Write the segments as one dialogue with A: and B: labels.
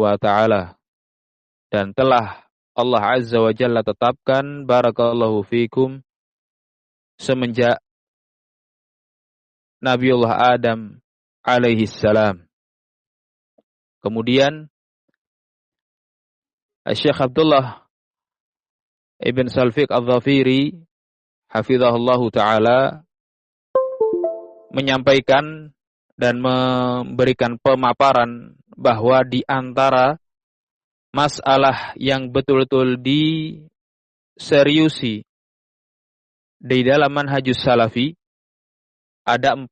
A: wa ta'ala. Dan telah Allah Azza wa Jalla tetapkan, barakallahu fikum, semenjak Nabiullah Adam alaihi salam. Kemudian Syekh Abdullah Ibn Salfiq Al-Dhafiri hafizahullahu ta'ala menyampaikan dan memberikan pemaparan bahwa di antara masalah yang betul-betul diseriusi di dalam manhajus salafi ada 4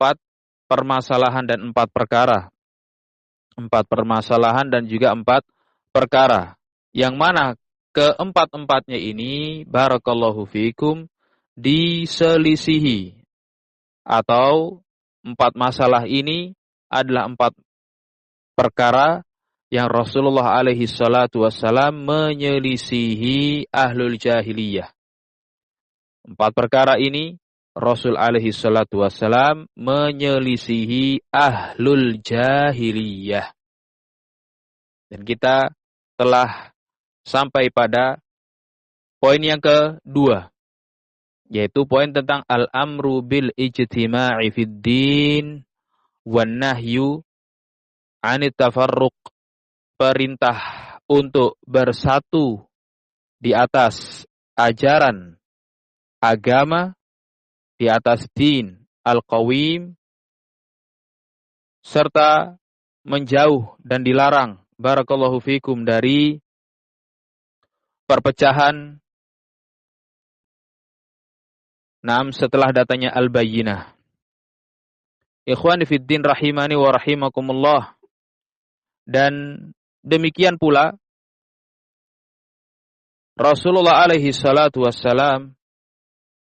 A: permasalahan dan 4 perkara. 4 permasalahan dan juga 4 perkara. Yang mana keempat-empatnya ini, barakallahu fikum, diselisihi. Atau 4 masalah ini adalah 4 perkara yang Rasulullah alaihi salatu wassalam menyelisihi ahlul jahiliyah. 4 perkara ini Rasul alaihi salatu wassalam menyelisihi ahlul jahiliyah. Dan kita telah sampai pada poin yang kedua, yaitu poin tentang al-amru bil ijtima'i fid din wan nahyu 'anit tafarruq. Perintah untuk bersatu di atas ajaran agama, di atas din al-qawim, serta menjauh dan dilarang, barakallahu fikum, dari perpecahan setelah datanya al-bayyinah. Ikhwani fid din rahimani wa rahimakumullah. Dan demikian pula Rasulullah alaihi salatu wassalam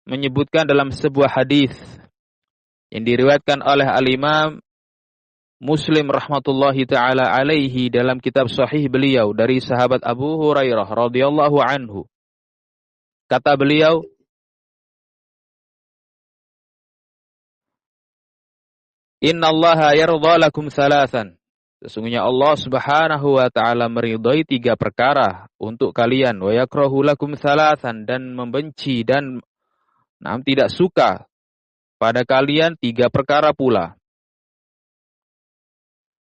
A: menyebutkan dalam sebuah hadis yang diriwayatkan oleh al-Imam Muslim rahmatullahi taala alaihi dalam kitab sahih beliau dari sahabat Abu Hurairah radhiyallahu anhu. Kata beliau, "Innallaha yardha lakum thalathan." Sesungguhnya Allah Subhanahu wa taala meridhai 3 perkara untuk kalian, wa yakrahu lakum thalathan, dan membenci dan tidak suka pada kalian 3 perkara pula.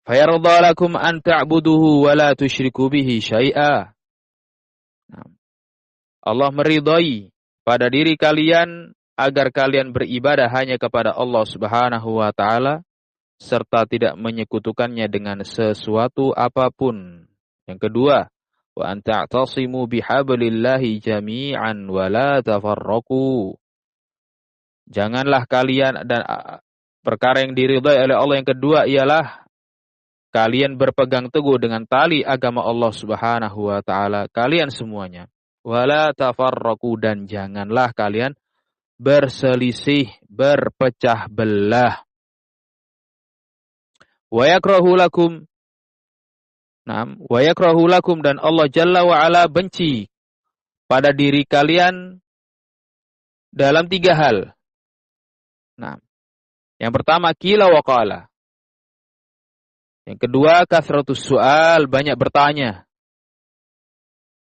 A: Fa yardha lakum an ta'buduhu wa la tusyriku bihi syai'a. Allah meridhai pada diri kalian agar kalian beribadah hanya kepada Allah Subhanahu wa taala serta tidak menyekutukannya dengan sesuatu apapun. Yang kedua, wa an ta'tasimu bihablillahi jami'an wa la tafarraqu. Janganlah kalian, dan perkara yang diridhai oleh Allah yang kedua ialah kalian berpegang teguh dengan tali agama Allah Subhanahu wa taala, kalian semuanya. Wa la tafarraqu, dan janganlah kalian berselisih, berpecah belah. Wa yakrahu lakum, dan Allah Jalla wa Ala benci pada diri kalian dalam 3 hal. Yang pertama, qila wa qala. Yang kedua, kasratus su'al, banyak bertanya.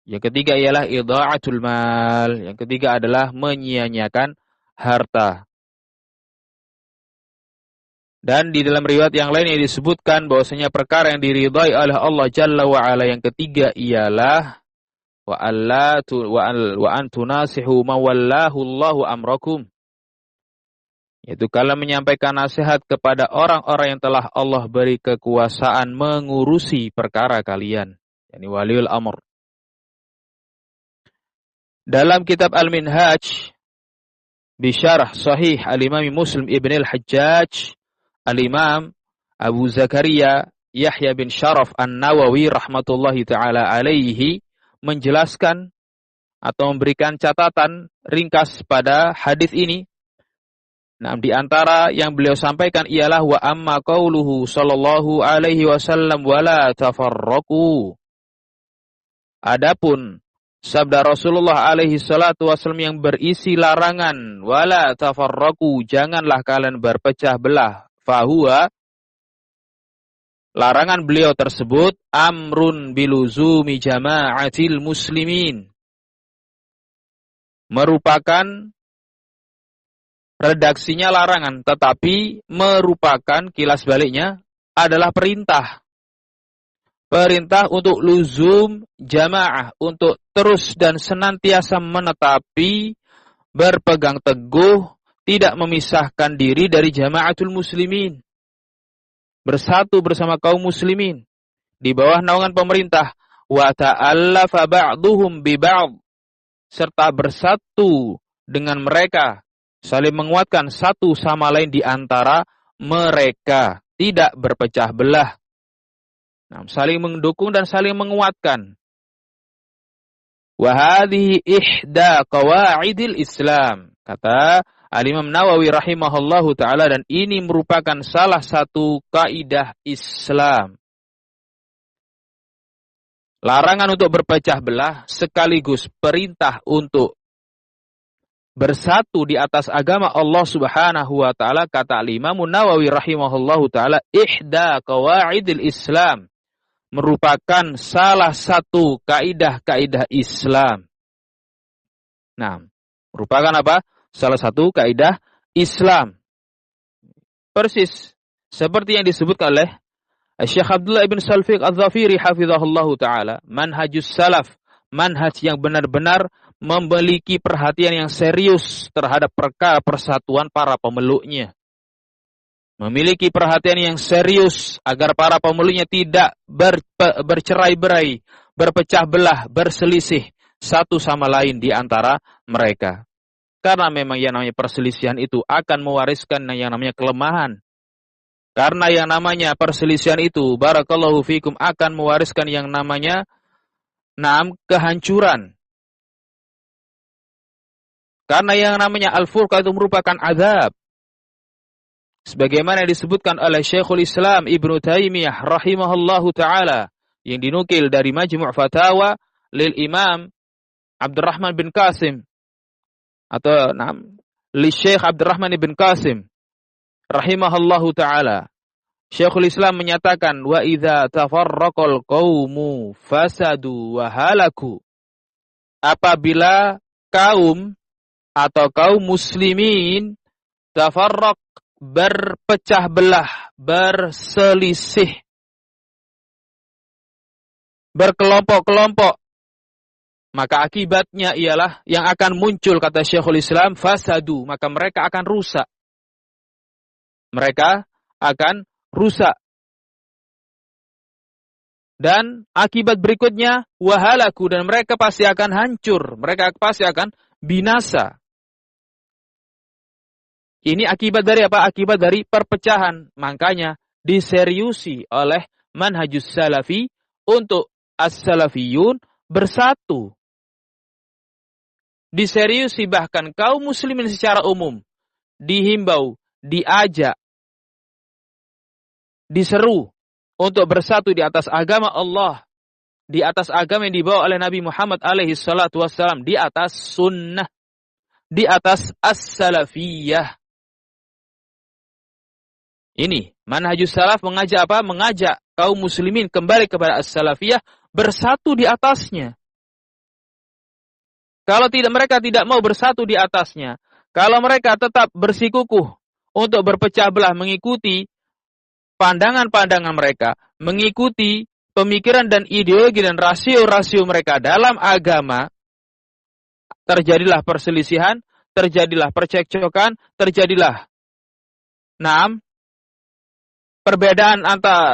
A: Yang ketiga ialah idha'atul mal. Yang ketiga adalah menyia-nyiakan harta. Dan di dalam riwayat yang lain yang disebutkan bahwasanya perkara yang diridhai oleh Allah Jalla wa Ala yang ketiga ialah wa an tunasihu mawallahu Allahu amrakum. Yaitu kalian menyampaikan nasihat kepada orang-orang yang telah Allah beri kekuasaan mengurusi perkara kalian, yakni waliul amr. Dalam kitab Al-Minhaj bi syarah Sahih Al-Imam Muslim Ibn Al-Hajjaj, Al-Imam Abu Zakaria Yahya bin Sharaf An-Nawawi rahmatullahi ta'ala alaihi menjelaskan atau memberikan catatan ringkas pada hadis ini. Di antara yang beliau sampaikan ialah wa amma qauluhu sallallahu alaihi wasallam wala tafarraqu. Adapun sabda Rasulullah alaihi salatu wasallam yang berisi larangan wala tafarraqu, janganlah kalian berpecah belah, fahuwa, larangan beliau tersebut amrun biluzumi jama'atil muslimin, merupakan redaksinya larangan, tetapi merupakan kilas baliknya adalah perintah. Perintah untuk luzum jamaah, untuk terus dan senantiasa menetapi, berpegang teguh, tidak memisahkan diri dari jama'atul muslimin. Bersatu bersama kaum muslimin di bawah naungan pemerintah. Wa ta'allafa ba'duhum bi ba'd, serta bersatu dengan mereka, saling menguatkan satu sama lain di antara mereka, tidak berpecah belah. Nah, saling mendukung dan saling menguatkan. Wa hadhihi ihda qawaidil Islam, kata Al-Imam Nawawi rahimahullahu taala, dan ini merupakan salah satu kaidah Islam. Larangan untuk berpecah belah sekaligus perintah untuk bersatu di atas agama Allah Subhanahu wa taala, kata Al-Imam Nawawi rahimahullahu taala, ihda qawaidil Islam, merupakan salah satu kaidah-kaidah Islam. Nah, merupakan apa? Salah satu kaidah Islam. Persis seperti yang disebutkan oleh Syekh Abdullah ibn Salfiq al-Dhafiri hafizahullahu ta'ala, manhajus salaf, manhaj yang benar-benar memiliki perhatian yang serius terhadap perkara persatuan para pemeluknya. Memiliki perhatian yang serius agar para pemeluknya tidak bercerai-berai, berpecah belah, berselisih satu sama lain di antara mereka. Karena memang yang namanya perselisihan itu akan mewariskan yang namanya kelemahan. Karena yang namanya perselisihan itu, barakallahu fikum, akan mewariskan yang namanya kehancuran. Karena yang namanya al-furqah itu merupakan azab. Sebagaimana disebutkan oleh Syekhul Islam Ibnu Taimiyah rahimahullahu ta'ala, yang dinukil dari Majmu' Fatawa lil Imam Abdurrahman bin Qasim, atau li Syekh Abdurrahman bin Qasim rahimahullahu ta'ala. Syekhul Islam menyatakan, wa idza tafarraqal qaumu fasadu wa halaku, apabila kaum atau kaum muslimin tafarraq, berpecah belah, berselisih, berkelompok-kelompok, maka akibatnya ialah yang akan muncul, kata Syekhul Islam, fasadu, maka mereka akan rusak. Mereka akan rusak. Dan akibat berikutnya, wahalaku, dan mereka pasti akan hancur, mereka pasti akan binasa. Ini akibat dari apa? Akibat dari perpecahan. Makanya diseriusi oleh manhajus salafi untuk as-salafiyun bersatu. Diseriusi bahkan kaum muslimin secara umum dihimbau, diajak, diseru untuk bersatu di atas agama Allah, di atas agama yang dibawa oleh Nabi Muhammad alaihi salatu wassalam, di atas sunnah, di atas as-salafiyah. Ini manhajus salaf mengajak apa? Mengajak kaum muslimin kembali kepada as-salafiyah, bersatu di atasnya. Kalau tidak, mereka tidak mau bersatu di atasnya, kalau mereka tetap bersikukuh untuk berpecah belah, mengikuti pandangan-pandangan mereka, mengikuti pemikiran dan ideologi dan rasio-rasio mereka dalam agama, terjadilah perselisihan, terjadilah percekcokan, terjadilah perbedaan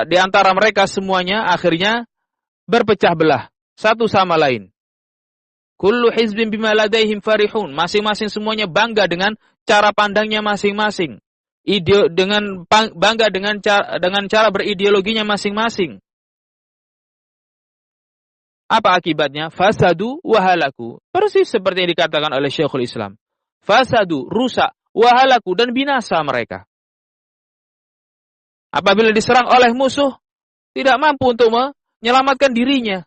A: di antara mereka semuanya, akhirnya berpecah belah satu sama lain. Kullu hizbin bima ladaihim farihun. Masing-masing semuanya bangga dengan cara pandangnya masing-masing. Bangga dengan cara berideologinya masing-masing. Apa akibatnya? Fasadu wahalaku. Persis seperti yang dikatakan oleh Syekhul Islam. Fasadu, rusak, wahalaku, dan binasa mereka. Apabila diserang oleh musuh, tidak mampu untuk menyelamatkan dirinya.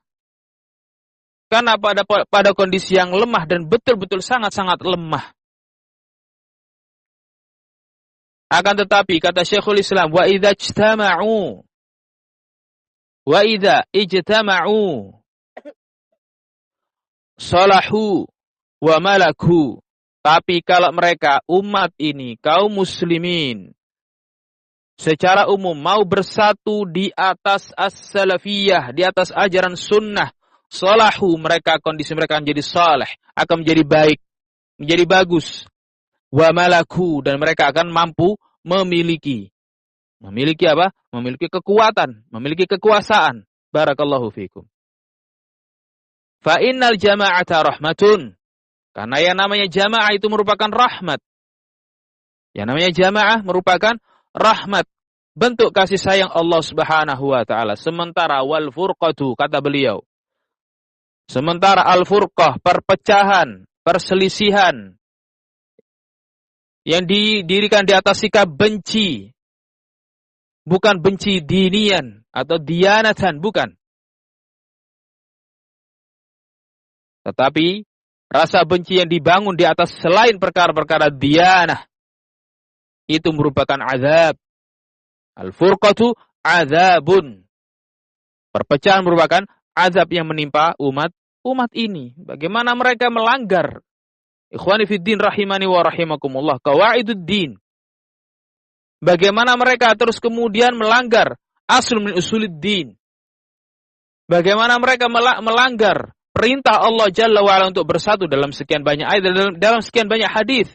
A: Karena pada kondisi yang lemah dan betul-betul sangat-sangat lemah. Akan tetapi, kata Syekhul Islam, wa idza ijtama'u, Wa idza ijtama'u salahu wa malaku. Tapi kalau mereka umat ini, kaum muslimin, secara umum mau bersatu di atas as-salafiyah, di atas ajaran sunnah, salahu, mereka kondisi mereka menjadi saleh, akan menjadi baik, menjadi bagus. Wa malaku, dan mereka akan mampu memiliki apa? Memiliki kekuatan, memiliki kekuasaan. Barakallahu fikum. Fa innal jama'ata rahmatun. Karena yang namanya jamaah itu merupakan rahmat. Yang namanya jamaah merupakan rahmat. Bentuk kasih sayang Allah Subhanahu wa taala. Sementara wal furqatu, kata beliau. Sementara al-furqah, perpecahan, perselisihan yang didirikan di atas sikap benci. Bukan benci dinian atau dianatan, bukan. Tetapi rasa benci yang dibangun di atas selain perkara-perkara dianah, itu merupakan azab. Al-furqatu azabun. Perpecahan merupakan azab yang menimpa umat ini. Bagaimana mereka melanggar, ikhwani fiddin rahimani wa rahimakumullah, qawaiduddin. Bagaimana mereka terus kemudian melanggar aslun min usuluddin. Bagaimana mereka melanggar perintah Allah Jalla wa'ala untuk bersatu dalam sekian banyak ayat, dalam sekian banyak hadis.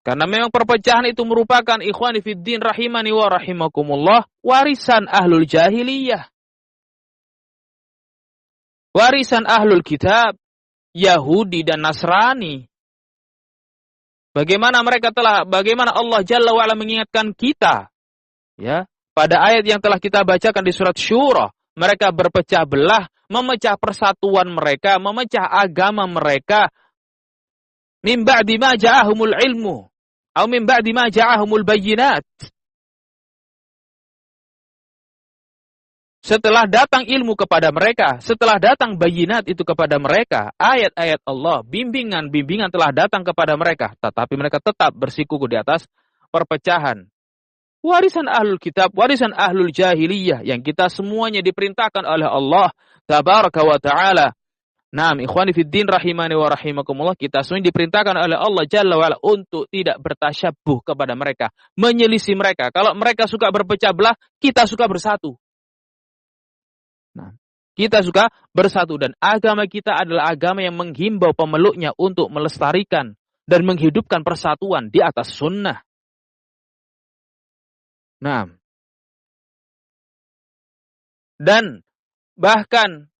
A: Karena memang perpecahan itu merupakan, ikhwani fiddin rahimani wa rahimakumullah, warisan ahlul jahiliyah. Warisan ahlul kitab, Yahudi dan Nasrani. Bagaimana Allah Jalla wa'ala mengingatkan kita, ya, pada ayat yang telah kita bacakan di surat Syura, mereka berpecah belah, memecah persatuan mereka, memecah agama mereka, min ba'di ma ja'ahumul ilmu, atau min ba'di ma ja'ahumul bayyinat. Setelah datang ilmu kepada mereka, setelah datang bayinat itu kepada mereka, ayat-ayat Allah, bimbingan telah datang kepada mereka, tetapi mereka tetap bersikukuh di atas perpecahan. Warisan ahlul kitab, warisan ahlul jahiliyah, yang kita semuanya diperintahkan oleh Allah tabaraka wa ta'ala. Naam, ikhwani fiddin rahimani wa rahimakumullah, kita semuanya diperintahkan oleh Allah Jalla wa'ala untuk tidak bertasyabuh kepada mereka, menyelisih mereka. Kalau mereka suka berpecah belah, kita suka bersatu. Nah, kita suka bersatu, dan agama kita adalah agama yang menghimbau pemeluknya untuk melestarikan dan menghidupkan persatuan di atas sunnah. Nah, dan bahkan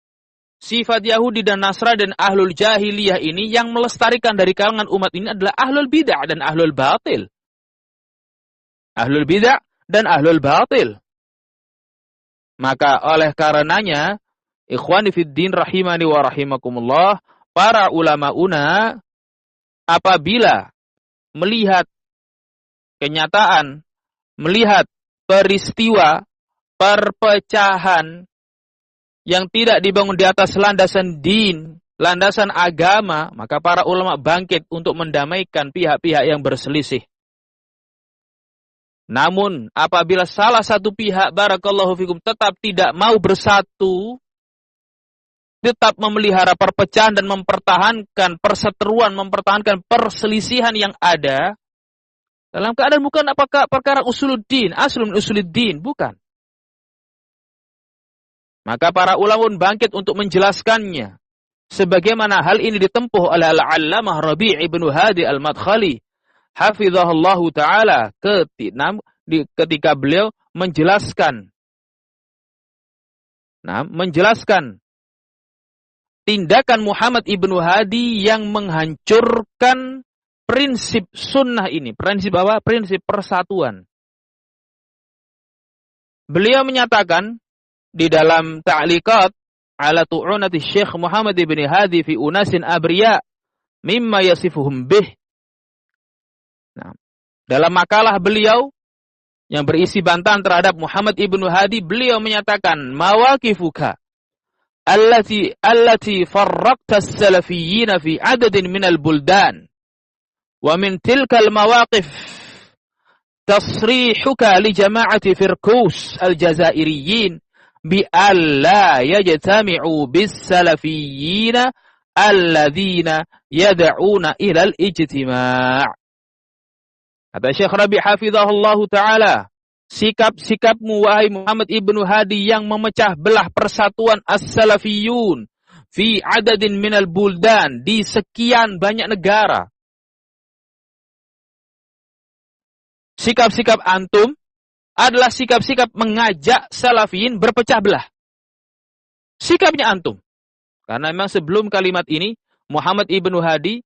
A: sifat Yahudi dan Nasrani dan ahlul jahiliyah ini yang melestarikan dari kalangan umat ini adalah ahlul bid'ah dan ahlul batil. Ahlul bid'ah dan ahlul batil. Maka oleh karenanya, ikhwani fiddin rahimani wa rahimakumullah, para ulamauna apabila melihat kenyataan, melihat peristiwa perpecahan yang tidak dibangun di atas landasan din, landasan agama, maka para ulama bangkit untuk mendamaikan pihak-pihak yang berselisih. Namun apabila salah satu pihak, barakallahu fikum, tetap tidak mau bersatu, tetap memelihara perpecahan dan mempertahankan perseteruan, mempertahankan perselisihan yang ada, dalam keadaan bukan apakah perkara usuluddin, aslun usuluddin, bukan. Maka para ulama bangkit untuk menjelaskannya. Sebagaimana hal ini ditempuh oleh Al-Allamah Rabi' ibn Hadi Al-Madkhali, hafizahullahu ta'ala, ketika beliau menjelaskan tindakan Muhammad ibn Hadi yang menghancurkan prinsip sunnah ini. Prinsip apa? Prinsip persatuan. Beliau menyatakan di dalam ta'liqat ala tu'unati Syekh Muhammad ibn Hadi fi unasin abriya mimma yasifuhum bih. Nah, dalam makalah beliau yang berisi bantahan terhadap Muhammad ibn Hadi, beliau menyatakan, mawaqifuka allati farraqta as-salafiyyina fi adadin minal buldan wa min tilkal mawaqif tasrihuka li jama'ati Firkus al-Jazairiyin bi alla yajtami'u bis salafiyyina alladzina yad'una ila al-ijtima'. Kata Syekh Rabi' hafizahullahu taala, sikap-sikapmu wahai Muhammad ibnu Hadi yang memecah belah persatuan as-salafiyun fi adadin minal buldan, di sekian banyak negara. Sikap-sikap antum adalah sikap-sikap mengajak salafiyin berpecah belah. Sikapnya antum. Karena memang sebelum kalimat ini, Muhammad ibnu Hadi,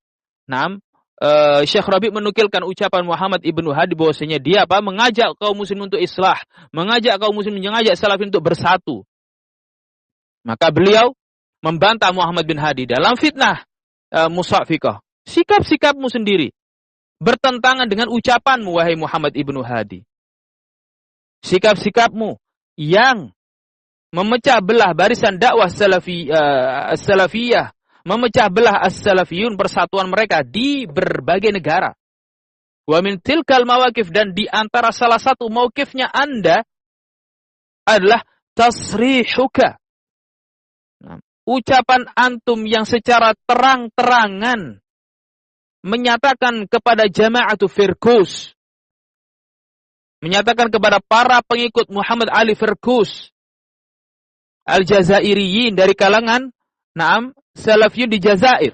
A: Syekh Rabi' menukilkan ucapan Muhammad ibnu Hadi bahwasanya dia mengajak kaum muslim untuk islah, mengajak kaum muslim, mengajak salafiyin untuk bersatu. Maka beliau membantah Muhammad bin Hadi dalam fitnah Musafikah. Sikap-sikapmu sendiri bertentangan dengan ucapanmu wahai Muhammad ibnu Hadi. Sikap-sikapmu yang memecah belah barisan dakwah salafiyah, memecah belah as-salafiyun, persatuan mereka di berbagai negara. Wa min tilkal mawaqif, dan di antara salah satu mauqifnya Anda adalah tasrihuka. Ucapan antum yang secara terang-terangan menyatakan kepada jama'atu Firkus, menyatakan kepada para pengikut Muhammad Ali Firkus al-Jazairiyin dari kalangan salafiyun di Jazair.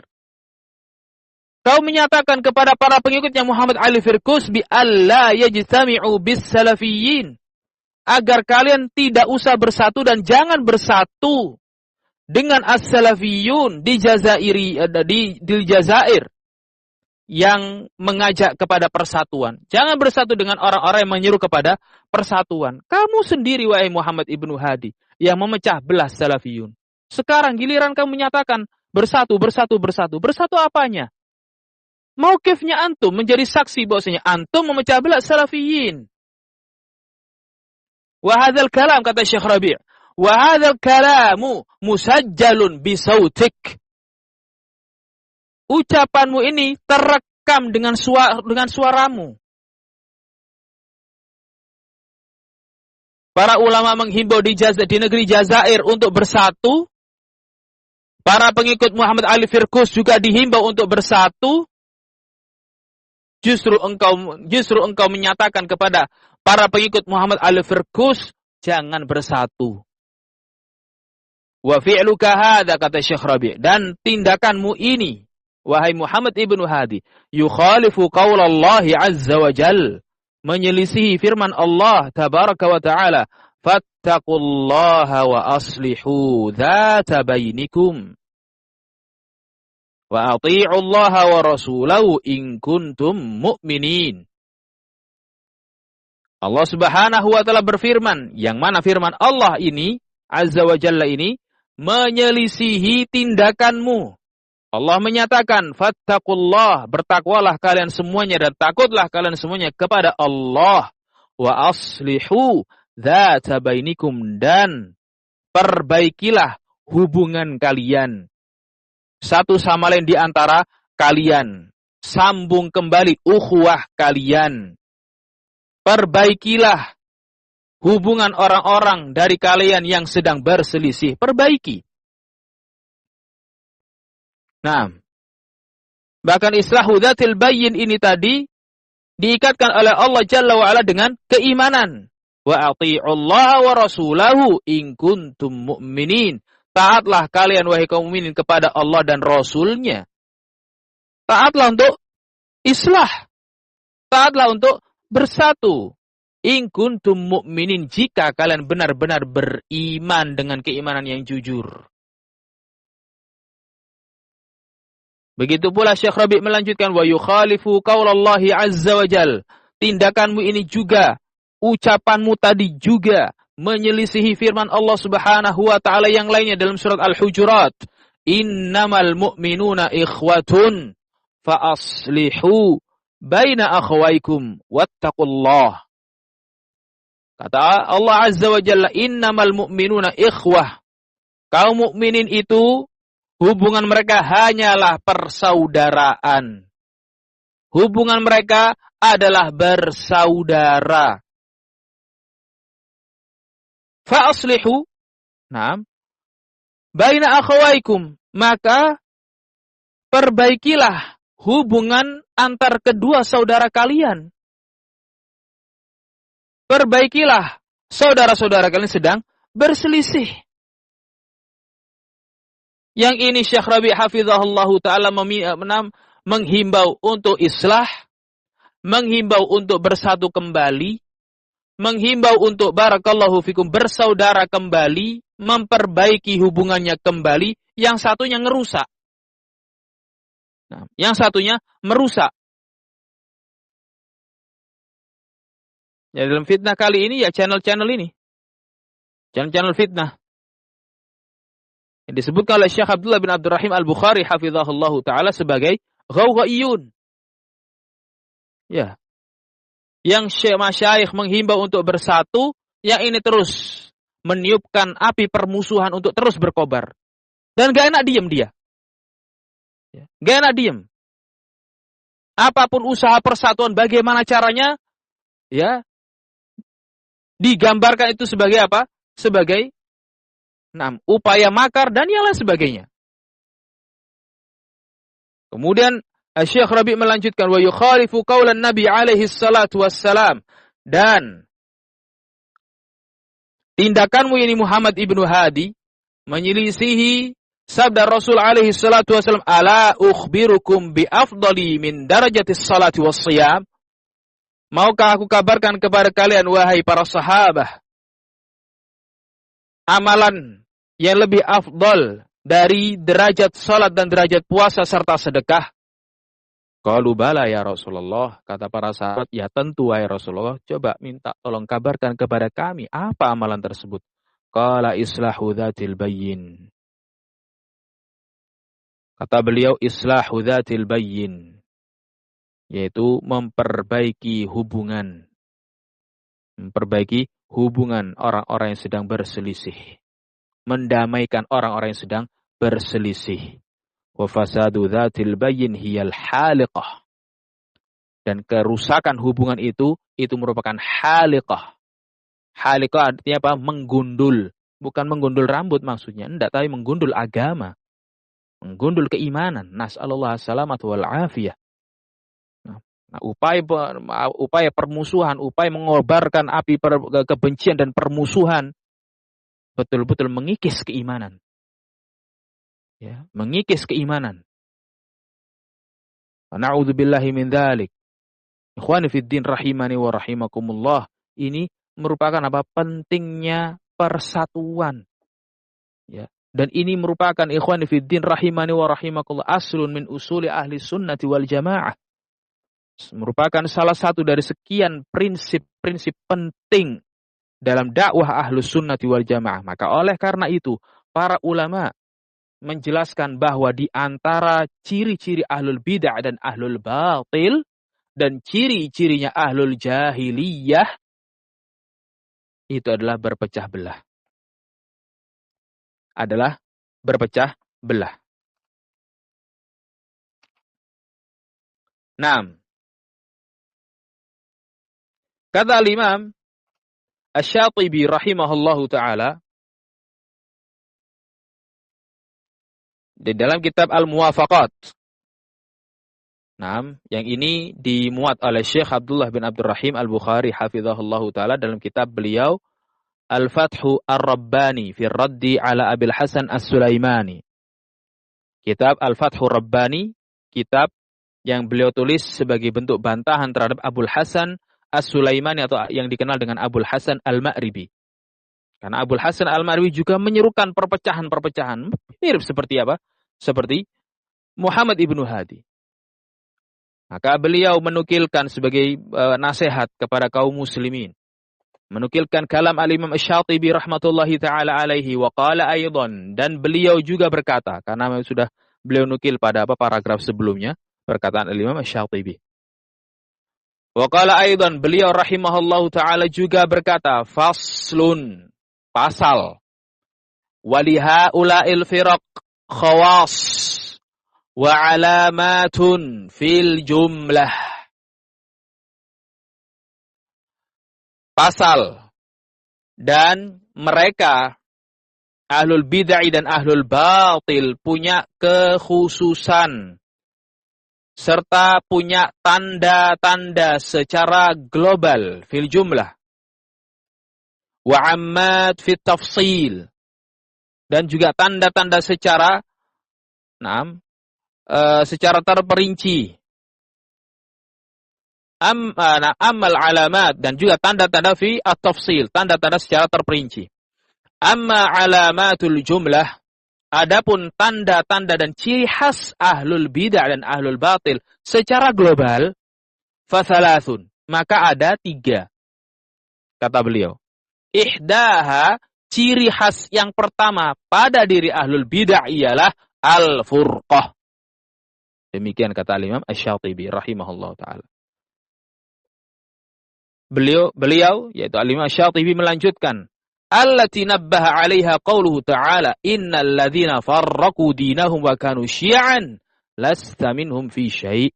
A: Kau menyatakan kepada para pengikutnya Muhammad Ali Firkus bi alla yajtami'u bis salafiyin, agar kalian tidak usah bersatu dan jangan bersatu dengan as-salafiyun di Jazair yang mengajak kepada persatuan. Jangan bersatu dengan orang-orang yang menyeru kepada persatuan. Kamu sendiri wahai Muhammad ibnu Hadi yang memecah belah salafiyun. Sekarang giliran kamu menyatakan bersatu. Bersatu apanya? Mauqifnya antum menjadi saksi bahwasanya antum memecah belah salafiyin. Wa hadzal kalam, kata Syekh Rabi', wa hadzal kalamu musajjalun bi sautik. Ucapanmu ini terekam dengan suaramu. Para ulama menghimbau di negeri Jazair untuk bersatu. Para pengikut Muhammad Ali Firkus juga dihimbau untuk bersatu. Justru engkau menyatakan kepada para pengikut Muhammad Ali Firkus, jangan bersatu. Wa fi'luka hadza, kata Syekh Rabi', dan tindakanmu ini wahai Muhammad ibnu Hadi, yukhalifu qaulallahi azza wa jal, menyelisihi firman Allah tabaraka wa ta'ala, fattaqullaha wa aslihu dzata bainikum wa ati'ullaha wa rasulahu in kuntum mu'minin. Allah Subhanahu wa ta'ala berfirman, yang mana firman Allah ini azza wa jalla ini menyelisihi tindakanmu. Allah menyatakan, fattaqullah, bertakwalah kalian semuanya dan takutlah kalian semuanya kepada Allah. Wa aslihu dzata bainikum, dan perbaikilah hubungan kalian satu sama lain di antara kalian. Sambung kembali ukhuwah kalian. Perbaikilah hubungan orang-orang dari kalian yang sedang berselisih. Perbaiki. Nah, bahkan islahu dzatil bayyin ini tadi diikatkan oleh Allah Jalla wa Ala dengan keimanan. Wa ati'ullaha wa rasulahu in kuntum mu'minin. Taatlah kalian wahai kaum mukminin kepada Allah dan Rasulnya. Taatlah untuk islah. Taatlah untuk bersatu. In kuntum mu'minin, jika kalian benar-benar beriman dengan keimanan yang jujur. Begitu pula Syekh Rabi' melanjutkan, wa yukhalifu qaulallahi azza wa jal. Tindakanmu ini juga, ucapanmu tadi juga menyelisihi firman Allah Subhanahu wa ta'ala yang lainnya dalam surat Al-Hujurat. Innamal mu'minuna ikhwatun fa aslihu baina akhwaikum wattaqullah. Kata Allah azza wa jalla, innamal mu'minuna ikhwah. Kaum mukminin itu hubungan mereka hanyalah persaudaraan. Hubungan mereka adalah bersaudara. Fa aslihu, na'am, baina akhawaikum, maka perbaikilah hubungan antar kedua saudara kalian. Perbaikilah saudara-saudara kalian sedang berselisih. Yang ini Syekh Rabi' hafizahullahu ta'ala menghimbau untuk islah, menghimbau untuk bersatu kembali, menghimbau untuk barakallahu fikum bersaudara kembali, memperbaiki hubungannya kembali, yang satunya ngerusak. Nah, yang satunya merusak. Ya, dalam fitnah kali ini ya channel-channel ini. Channel-channel fitnah. Yang disebutkan oleh Syekh Abdullah bin Abdurrahim Al-Bukhari hafizahullahu ta'ala sebagai ghawghaiyun. Ya. Yang Syekh Masyayikh menghimbau untuk bersatu, yang ini terus meniupkan api permusuhan untuk terus berkobar. Dan gak enak diem dia. Ya. Gak enak diem. Apapun usaha persatuan, bagaimana caranya, ya, digambarkan itu sebagai apa? Sebagai upaya makar dan yang lain sebagainya. Kemudian Syekh Rabi' melanjutkan wa yukhalifu qaulan Nabi alaihi salatu wassalam, dan tindakanmu ini Muhammad ibnu Hadi menyelisihi sabda Rasul alaihi salatu wassalam, ala ukhbirukum bi afdali min darajatis salati wassiyam. Maukah aku kabarkan kepada kalian wahai para sahabat amalan yang lebih afdal dari derajat salat dan derajat puasa serta sedekah? Qalu bala ya Rasulullah, kata para sahabat, ya tentu wahai Rasulullah, coba minta tolong kabarkan kepada kami apa amalan tersebut. Qala islahu dzatil bayyin. Kata beliau islahu dzatil bayyin, yaitu memperbaiki hubungan orang-orang yang sedang berselisih, mendamaikan orang-orang yang sedang berselisih. Wa fasadu dzatil bayyin hiyal haliqah, dan kerusakan hubungan itu merupakan haliqah. Haliqah artinya apa? Menggundul, bukan menggundul rambut maksudnya, enggak, tapi menggundul agama, menggundul keimanan. Nas'alullah salamat wal afiyah. Nah, upaya permusuhan, upaya mengobarkan api kebencian dan permusuhan, betul-betul mengikis keimanan. Ya, mengikis keimanan. Na'udzubillahi min dzalik. Ikhwani fid din rahimani wa rahimakumullah. Ini merupakan apa? Pentingnya persatuan. Ya. Dan ini merupakan ikhwani fid din rahimani wa rahimakumullah aslun min usuli ahli sunnati wal jamaah. Merupakan salah satu dari sekian prinsip-prinsip penting dalam dakwah ahlus sunnati wal jamaah. Maka oleh karena itu, para ulama menjelaskan bahwa di antara ciri-ciri ahlul bid'ah dan ahlul batil, dan ciri-cirinya ahlul jahiliyah, itu adalah berpecah belah. Adalah berpecah belah. Naam. Kata al-Imam Asy-Syatibi rahimahullahu ta'ala di dalam kitab Al-Muwafaqat. Nah, yang ini dimuat oleh Syekh Abdullah bin Abdurrahim Al-Bukhari hafizahullahu ta'ala dalam kitab beliau Al-Fathu Ar-Rabbani fi Raddi ala Abil Hasan As-Sulaimani. Kitab Al-Fathu Rabbani, kitab yang beliau tulis sebagai bentuk bantahan terhadap Abul Hasan As-Sulaimani, atau yang dikenal dengan Abul Hasan Al-Ma'ribi. Karena Abul Hasan Al-Ma'ribi juga menyerukan perpecahan-perpecahan. Mirip seperti apa? Seperti Muhammad ibnu Hadi. Maka beliau menukilkan sebagai nasihat kepada kaum muslimin. Menukilkan kalam al-Imam Asy-Syatibi rahmatullahi ta'ala alaihi wa qala aydan. Dan beliau juga berkata, karena sudah beliau nukil pada paragraf sebelumnya, perkataan al-Imam Asy-Syatibi. Wa qala aydan, beliau rahimahullahu ta'ala juga berkata, faslun, pasal, waliha ula'il firaq khawas wa alamatun fil jumlah. pasal. Dan mereka, ahlul bid'ah dan ahlul batil, punya kekhususan. Serta punya tanda-tanda secara global, fil jumlah. Wa ammad fit tafsil. Dan juga tanda-tanda secara terperinci. Ammal alamat, dan juga tanda-tanda fi at-tafsil, tanda-tanda secara terperinci. Amma alamatul jumlah, adapun tanda-tanda dan ciri khas ahlul bidah dan ahlul batil secara global, fathalathun, maka ada 3. Kata beliau. Ihdaha, ciri khas yang pertama pada diri ahlul bidah ialah al-furqah. Demikian kata Imam Asy-Syatibi rahimahullah ta'ala. Beliau yaitu Al-Imam Asy-Syatibi melanjutkan, allati nabbaha 'alaiha qauluhu ta'ala innal ladzina farraqu dinahum wa kanu syi'an lasta minhum fi syai'.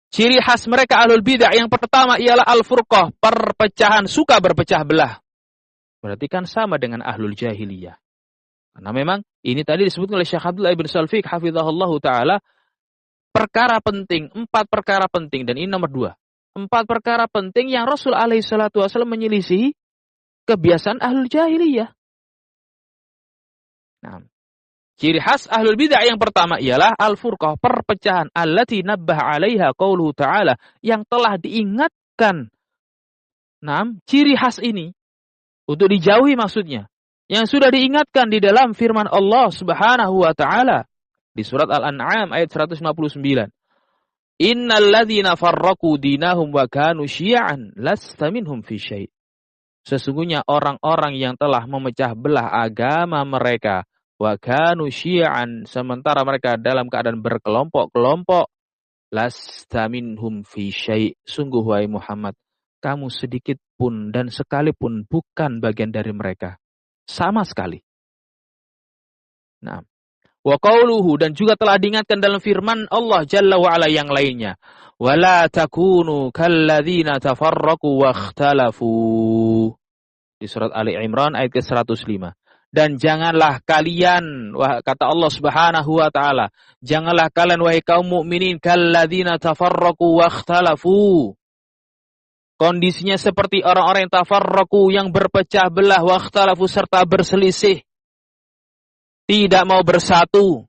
A: Ciri khas mereka ahlul bidah yang pertama ialah al-furqah, perpecahan, suka berpecah belah. Berarti kan sama dengan ahlul jahiliyah. Karena memang ini tadi disebutkan oleh Syekh Abdullah ibn Salfiq hafizahullahu ta'ala, perkara penting, 4 perkara penting, dan ini nomor 2. 4 perkara penting yang Rasul alaihi salatu wasallam menyelisihi kebiasaan ahlul jahiliyah. Nah, ciri khas ahlul bidah yang pertama ialah al-furqah, perpecahan, allati nabbaha 'alaiha qauluhu ta'ala, yang telah diingatkan. Ciri khas ini untuk dijauhi maksudnya, yang sudah diingatkan di dalam firman Allah Subhanahu wa ta'ala di surat Al-An'am ayat 159. Innal ladzina farraqu dinahum wa kanu syi'an lasta minhum fi syai'. Sesungguhnya orang-orang yang telah memecah belah agama mereka, wa kanu syi'an, sementara mereka dalam keadaan berkelompok-kelompok, lasta minhum fi syai'. Sungguh wahai Muhammad, kamu sedikit pun dan sekalipun bukan bagian dari mereka. Sama sekali. Nah, wa qauluhu, dan juga telah diingatkan dalam firman Allah Jalla wa Ala yang lainnya, wala takunu kalladzina tafarraqu wakhtalafu, di surat Ali Imran ayat ke-105. Dan janganlah kalian, kata Allah Subhanahu wa taala, janganlah kalian wahai kaum mukminin kalladzina tafarraqu wakhtalafu, kondisinya seperti orang-orang yang tafarraqu, yang berpecah belah, wakhtalafu, serta berselisih, tidak mau bersatu.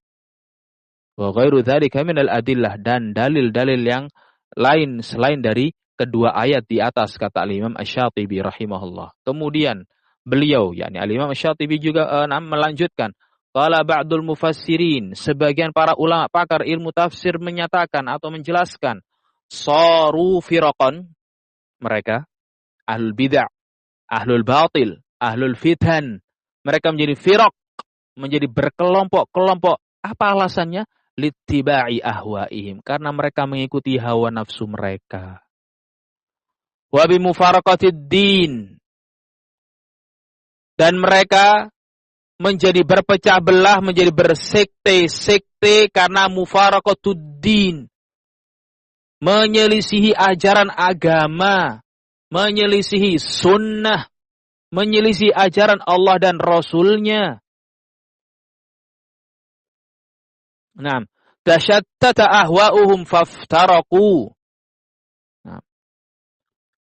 A: Wa ghairu dzalika minal adillah, dan dalil-dalil yang lain selain dari kedua ayat di atas, kata Al-Imam Asy-Syatibi rahimahullah. Kemudian beliau, yakni Al-Imam Asy-Syatibi juga melanjutkan, qala ba'dul mufassirin, sebagian para ulama pakar ilmu tafsir menyatakan atau menjelaskan, saru firaqan, mereka ahlul bid'ah, ahlul batil, ahlul fitan, mereka menjadi firaq, menjadi berkelompok-kelompok. Apa alasannya? Littiba'i ahwa'ihim, karena mereka mengikuti hawa nafsu mereka. Wa bimufaraqatid din, dan mereka menjadi berpecah belah, menjadi bersekte-sekte karena mufaraqatud din, menyelisihi ajaran agama, menyelisihi sunnah, menyelisihi ajaran Allah dan Rasulnya. Nah, tashattata ahwa'uhum faftaraqu. Nah,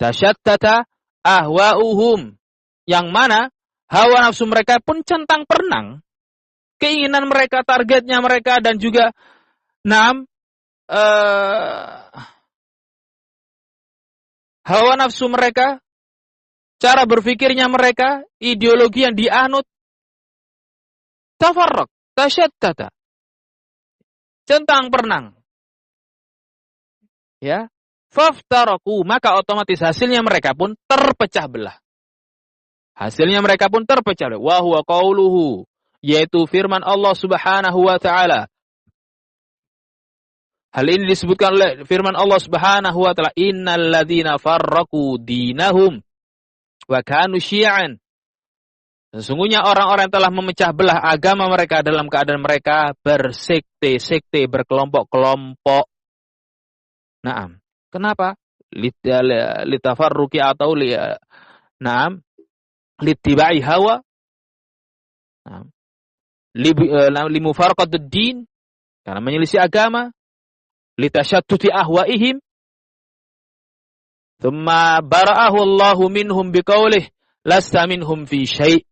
A: tashattata ahwa'uhum, yang mana hawa nafsu mereka pun centang perenang, keinginan mereka, targetnya mereka, dan juga hawa nafsu mereka, cara berpikirnya mereka, ideologi yang dianut, tafarraq, tashattata, centang perenang, ya, faftaraku, maka otomatis hasilnya mereka pun terpecah belah. Hasilnya mereka pun terpecah belah. Wa huwa qauluhu, yaitu firman Allah Subhanahu wa taala. Hal ini disebutkan oleh firman Allah Subhanahu wa taala, innal ladzina farraqu dinahum wa kanu syi'an. Sesungguhnya orang-orang yang telah memecah belah agama mereka dalam keadaan mereka bersekte-sekte, berkelompok-kelompok. Naam. Kenapa? litafarruqi atau littiba'i hawa, na'am, limufaraqatid din, karena menyelisih agama, litashattuti ahwaihim. Tsumma bara'ahu Allahu minhum biqaulih lasta minhum fi syai'.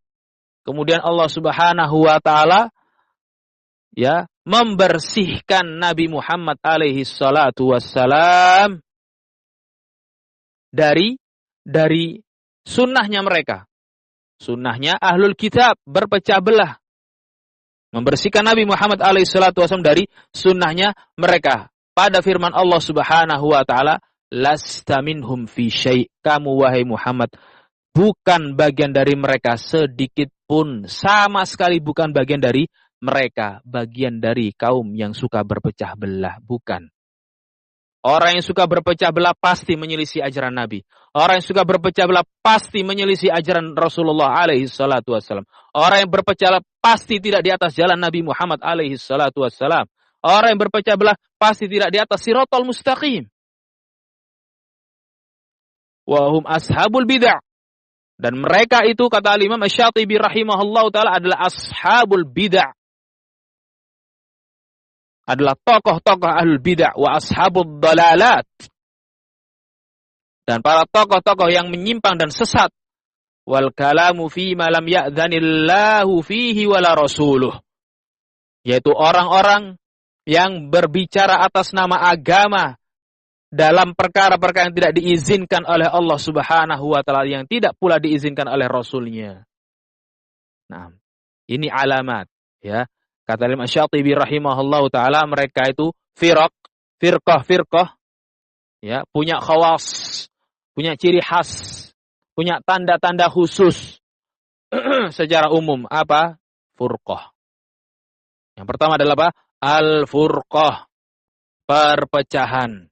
A: Kemudian Allah Subhanahu wa taala membersihkan Nabi Muhammad alaihi salatu wassalam dari sunnahnya mereka. Sunnahnya ahlul kitab berpecah belah. Membersihkan Nabi Muhammad alaihi salatu wassalam dari sunnahnya mereka. Pada firman Allah Subhanahu wa taala, lasta minhum fi syai'. Kamu wahai Muhammad bukan bagian dari mereka sedikit pun, sama sekali bukan bagian dari mereka, bagian dari kaum yang suka berpecah belah, bukan. Orang yang suka berpecah belah pasti menyelisih ajaran Nabi. Orang yang suka berpecah belah pasti menyelisih ajaran Rasulullah alaihi salatu wassalam. Orang yang berpecah belah pasti tidak di atas jalan Nabi Muhammad alaihi salatu wassalam. Orang yang berpecah belah pasti tidak di atas siratal mustaqim. Wahum ashabul bid'ah. Dan mereka itu, kata Imam Asy-Syatibi rahimahullah ta'ala, adalah ashabul bid'ah. Adalah tokoh-tokoh ahlul bid'ah wa ashabul dalalat. Dan para tokoh-tokoh yang menyimpang dan sesat. Wal kalamu fi ma lam ya'dhanillahu fihi wala rasuluh. Yaitu orang-orang yang berbicara atas nama agama dalam perkara-perkara yang tidak diizinkan oleh Allah Subhanahu wa taala, yang tidak pula diizinkan oleh Rasulnya. Nah, ini alamat, ya. Kata Imam Asy-Syatibi rahimahullahu taala, mereka itu firqah, ya, punya khawas, punya ciri khas, punya tanda-tanda khusus secara umum. Apa? Furqah. Yang pertama adalah apa? Al-furqah, perpecahan.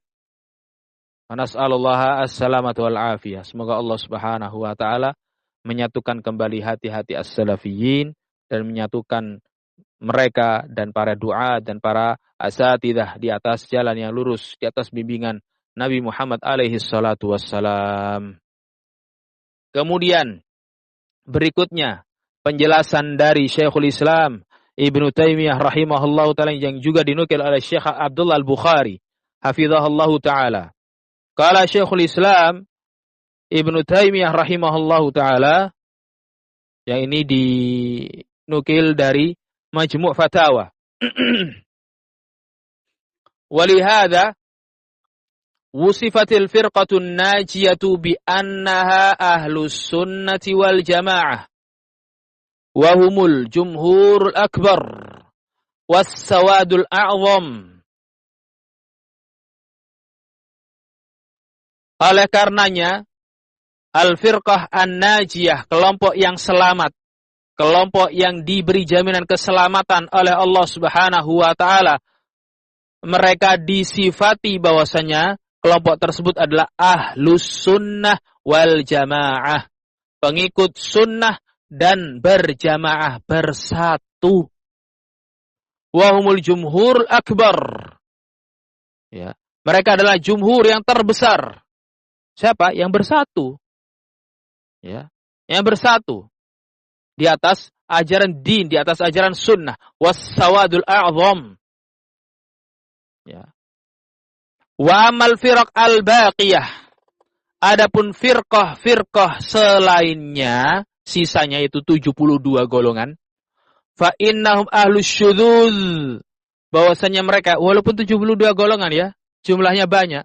A: Nas'alullaha as-salamatu wal afiyah. Semoga Allah Subhanahu wa taala menyatukan kembali hati-hati as-salafiyyin dan menyatukan mereka dan para du'a dan para asatidzah di atas jalan yang lurus, di atas bimbingan Nabi Muhammad alaihi salatu wassalam. Kemudian berikutnya penjelasan dari Syekhul Islam Ibnu Taimiyah rahimahullahu taala yang juga dinukil oleh Syekh Abdullah Al-Bukhari hafizahullahu taala. Qala Syekhul Islam Ibnu Taimiyah rahimahullahu taala, yang ini dinukil dari Majmu' Fatawa. Walihada wusifatil firqatun najiyatu bi annaha ahlus sunnati wal jamaah wa humul jumhurul akbar was sawadul a'zam. Oleh karenanya al-firqah an-najiyah, kelompok yang selamat, kelompok yang diberi jaminan keselamatan oleh Allah Subhanahu wa taala, mereka disifati bahwasanya kelompok tersebut adalah ahlus sunnah wal jamaah, pengikut sunnah dan berjamaah, bersatu. Wahumul jumhur akbar, ya, mereka adalah jumhur yang terbesar. Siapa? Yang bersatu, ya, yang bersatu di atas ajaran din, di atas ajaran sunnah. Was-sawadul a'zam, ya. Wa amal firaq al-baqiyah, adapun firqah selainnya, sisanya itu 72 golongan. Fa innahum ahlus syudzuz, bahwasanya mereka walaupun 72 golongan, ya, jumlahnya banyak.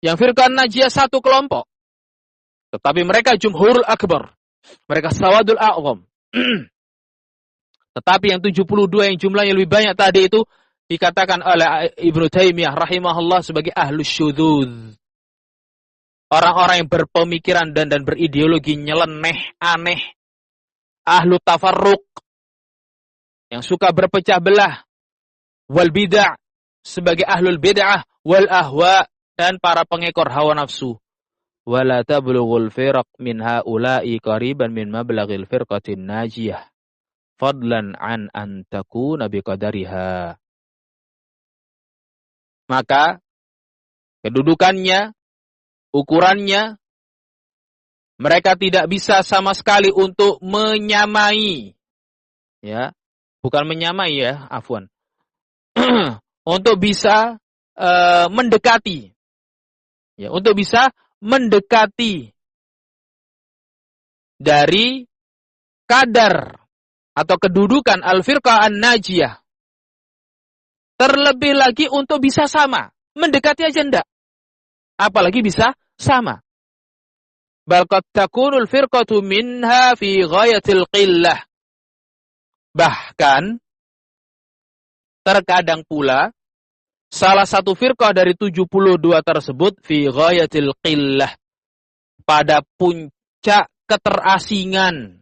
A: Yang firqah najiyah satu kelompok, tetapi mereka jumhurul akbar, mereka sawadul a'zam. Tetapi yang 72 yang jumlahnya lebih banyak tadi itu dikatakan oleh Ibnu Taimiyah rahimahullah sebagai ahlus syudzuz. Orang-orang yang berpemikiran dan berideologi nyeleneh, aneh. Ahlu tafarruq, yang suka berpecah belah. Wal bid'ah, sebagai ahlul bid'ah. Wal ahwa, dan para pengekor hawa nafsu. Wala tablughul firaq min haula'i qariban min mablaghil firqatin najiyah. Fadlan an takuna biqadariha. Maka kedudukannya, ukurannya, mereka tidak bisa sama sekali untuk menyamai, ya, bukan menyamai ya, afwan, untuk bisa mendekati, ya, untuk bisa mendekati dari kadar atau kedudukan al-firqah an-najiyah. Terlebih lagi untuk bisa sama, mendekati aja enggak, apalagi bisa sama. Bal qad takunul firqatu minha fi ghayatil qillah. Bahkan terkadang pula salah satu firqah dari 72 tersebut fi ghayatil qillah, pada puncak keterasingan.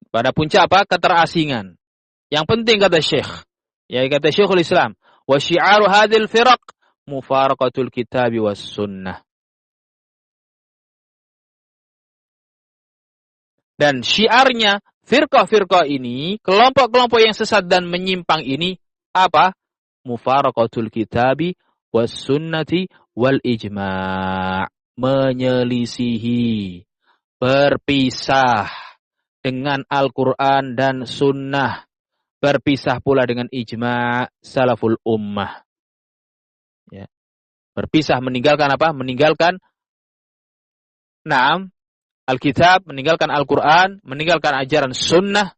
A: Pada puncak apa? Keterasingan. Yang penting kata Syekh, ya kata Syekhul Islam, wa syi'aru hadhil firaq mufaraqatul kitabi was sunnah. Dan syiarnya firqah-firqah ini, kelompok-kelompok yang sesat dan menyimpang ini apa? Mufaraqatul kitabi was sunnati wal ijma'. Menyelisihi, berpisah dengan Al-Quran dan sunnah. Berpisah pula dengan ijma' salaful ummah. Ya. Berpisah, meninggalkan apa? Meninggalkan Alkitab, meninggalkan Al-Quran, meninggalkan ajaran sunnah,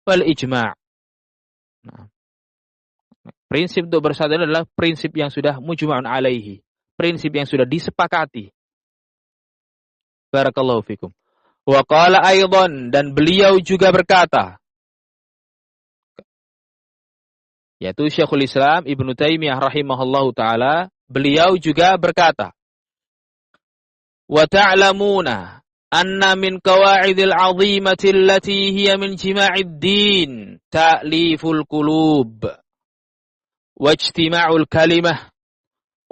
A: wal ijma'. Nah, prinsip untuk bersatu adalah prinsip yang sudah mujma'un alaihi. Prinsip yang sudah disepakati. Barakallahu fikum. Wa qala aydan, dan beliau juga berkata, yaitu Syekhul Islam Ibnu Taimiyah rahimahullahu ta'ala, beliau juga berkata, wa ta'lamuna anna min qawa'idil 'azimati allati hiya min jima'id din ta'liful qulub wa ijtima'ul kalimah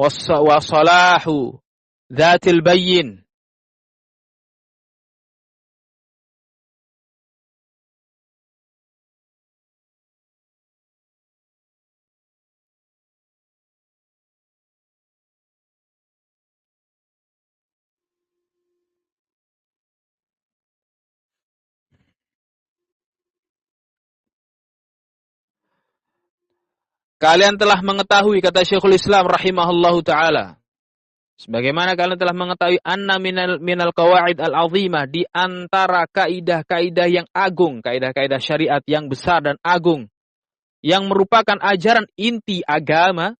A: wa salahu dhatil bayyin. Kalian telah mengetahui, kata Syekhul Islam rahimahullahu ta'ala, sebagaimana kalian telah mengetahui, anna minal qawaid al-azimah, di antara kaidah-kaidah yang agung, kaidah-kaidah syariat yang besar dan agung, yang merupakan ajaran inti agama,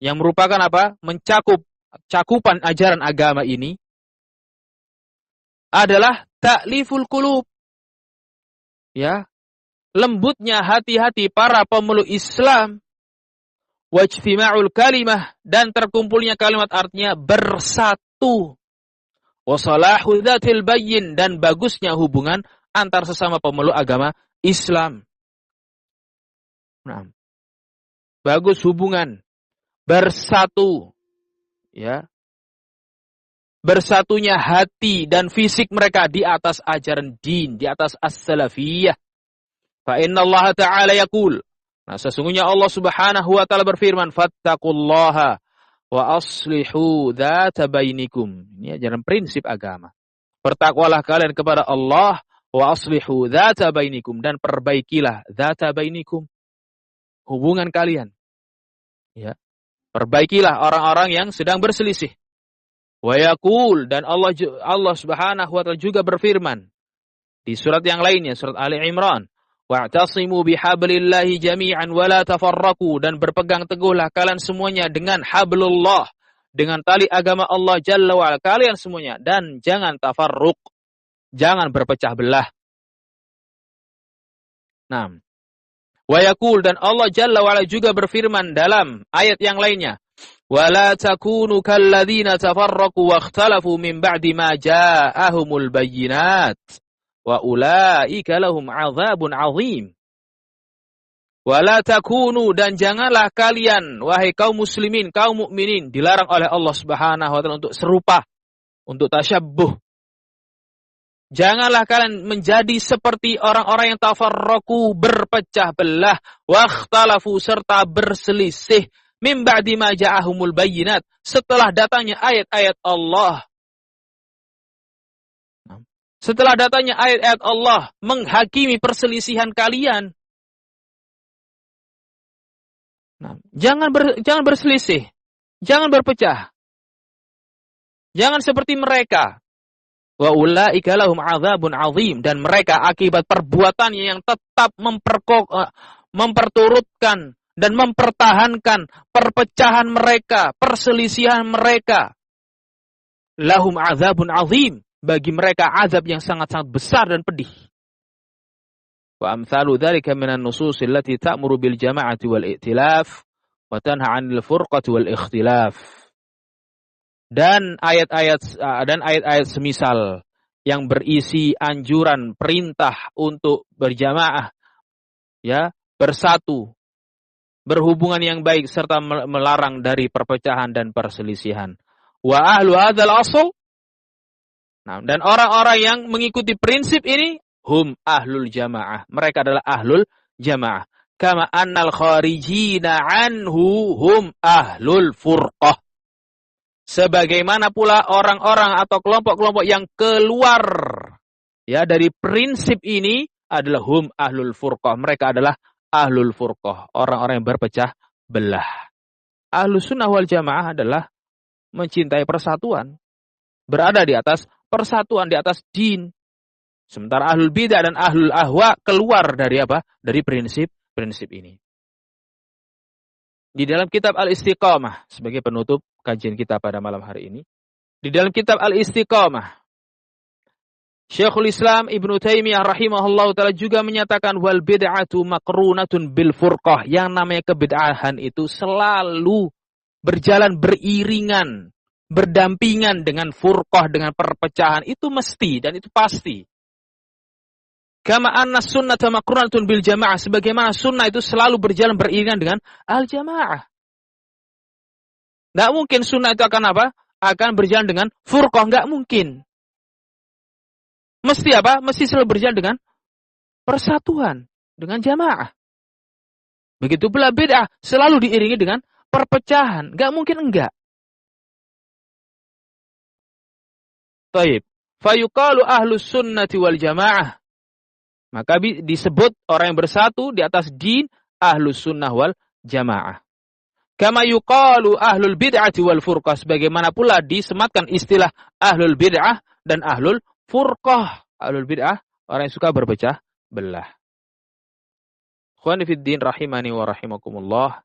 A: yang merupakan apa? Mencakup cakupan ajaran agama ini, adalah ta'liful qulub. Ya, lembutnya hati-hati para pemeluk Islam, wajtima'ul kalimah, dan terkumpulnya kalimat, artinya bersatu, wasalahu dzatil bayyin, dan bagusnya hubungan antar sesama pemeluk agama Islam. Nah, bagus hubungan, bersatu, ya, bersatunya hati dan fisik mereka di atas ajaran din, di atas as-salafiyah. Fa innallaha ta'ala yaqul, nah sesungguhnya Allah Subhanahu wa taala berfirman, fattaqullaha wa aslihu dzata bainikum. Ini ajaran prinsip agama. Bertakwalah kalian kepada Allah, wa aslihu dzata bainikum, dan perbaikilah dzata bainikum, hubungan kalian. Ya. Perbaikilah orang-orang yang sedang berselisih. Wa yaqul, dan Allah Subhanahu wa taala juga berfirman di surat yang lainnya, surat Ali Imran, wa'tasimu bihablillahi jami'an wa la tafarraqu, dan berpegang teguhlah kalian semuanya dengan hablullah, dengan tali agama Allah Jalla wa ala, kalian semuanya, dan jangan tafarruq, jangan berpecah belah. Nah, wa yaqul, dan Allah Jalla wa ala juga berfirman dalam ayat yang lainnya, wa la takunu kalladzina tafarraqu wa ikhtalafu min ba'di ma ja'ahumul bayyinat wa ulaika lahum 'adzabun 'adzim. Wala takunu, dan janganlah kalian wahai kaum muslimin, kaum mukminin, dilarang oleh Allah Subhanahu wa taala untuk serupa, untuk tasyabbuh. Janganlah kalian menjadi seperti orang-orang yang tafarraqu, berpecah belah, wa ikhtalafu, serta berselisih Min ba'di ma ja'ahumul bayyinat. Setelah datangnya ayat-ayat Allah. Setelah datangnya ayat-ayat Allah menghakimi perselisihan kalian. Jangan berselisih. Jangan berpecah. Jangan seperti mereka. Wa ulaika lahum 'adzabun 'adzim, dan mereka akibat perbuatannya yang tetap memperturutkan dan mempertahankan perpecahan mereka, perselisihan mereka. Lahum 'adzabun 'adzim, bagi mereka azab yang sangat-sangat besar dan pedih. Wa amsalu dzalika minan nusus allati ta'muru bil jama'ati wal i'tilaf wa tanha 'anil furqati wal ikhtilaf. Dan ayat-ayat semisal yang berisi anjuran perintah untuk berjamaah, ya, bersatu, berhubungan yang baik serta melarang dari perpecahan dan perselisihan. Wa ahlu hadzal asl, dan orang-orang yang mengikuti prinsip ini hum ahlul jamaah. Mereka adalah ahlul jamaah. Kama annal kharijina anhu hum ahlul furqah. Sebagaimana pula orang-orang atau kelompok-kelompok yang keluar, ya, dari prinsip ini adalah hum ahlul furqah. Mereka adalah ahlul furqah, orang-orang yang berpecah belah. Ahlus sunnah wal jamaah adalah mencintai persatuan, berada di atas persatuan, di atas din. Sementara ahlul bidah dan ahlul ahwa keluar dari apa? Dari prinsip-prinsip ini. Di dalam kitab Al-Istiqamah, sebagai penutup kajian kita pada malam hari ini, di dalam kitab Al-Istiqamah, Syekhul Islam Ibnu Taimiyah rahimahullah ta'ala juga menyatakan wal bid'atu makrunatun bil furqah. Yang namanya kebid'ahan itu selalu berjalan beriringan, berdampingan dengan furqah, dengan perpecahan. Itu mesti dan itu pasti. Kama anna sunnata makrunatun bil jamaah. Sebagaimana sunnah itu selalu berjalan beriringan dengan al-jamaah. Nggak mungkin sunnah itu akan apa? Akan berjalan dengan furqah. Nggak mungkin. Mesti apa? Mesti selalu berjalan dengan persatuan, dengan jamaah. Begitu pula bid'ah selalu diiringi dengan perpecahan. Nggak mungkin enggak. Taib. Fayuqalu ahlus sunnati wal jamaah. Maka disebut orang yang bersatu di atas din ahlus sunnah wal jamaah. Kama yuqalu ahlul bid'ati wal furqah. Sebagaimana pula disematkan istilah ahlul bid'ah dan ahlul furqah. Ahlul bid'ah, orang yang suka berpecah belah. Ikhwani fid din rahimani wa rahimakumullah.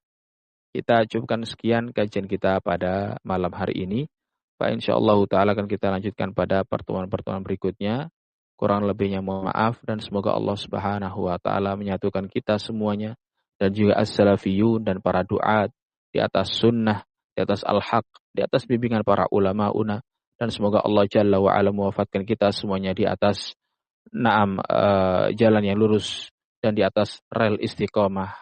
A: Kita cukupkan sekian kajian kita pada malam hari ini. Pak, insyaallah ta'ala akan kita lanjutkan pada pertemuan-pertemuan berikutnya. Kurang lebihnya mohon maaf, dan semoga Allah Subhanahu wa ta'ala menyatukan kita semuanya dan juga as-salafiyun dan para duat di atas sunnah, di atas al-haq, di atas bimbingan para ulama-una, dan semoga Allah Jalla wa ala mewafatkan kita semuanya di atas jalan yang lurus dan di atas rel istiqamah.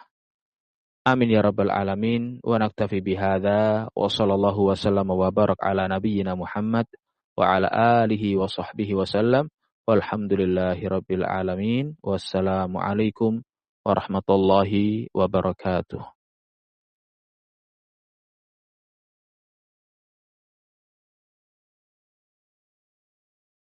A: Amin ya rabbal alamin. Wa naktafi bihadza wa sallallahu wa sallam wa barak ala nabiyyina Muhammad wa ala alihi wa sahbihi wa sallam. Walhamdulillahi rabbil alamin. Wassalamualaikum warahmatullahi wabarakatuh.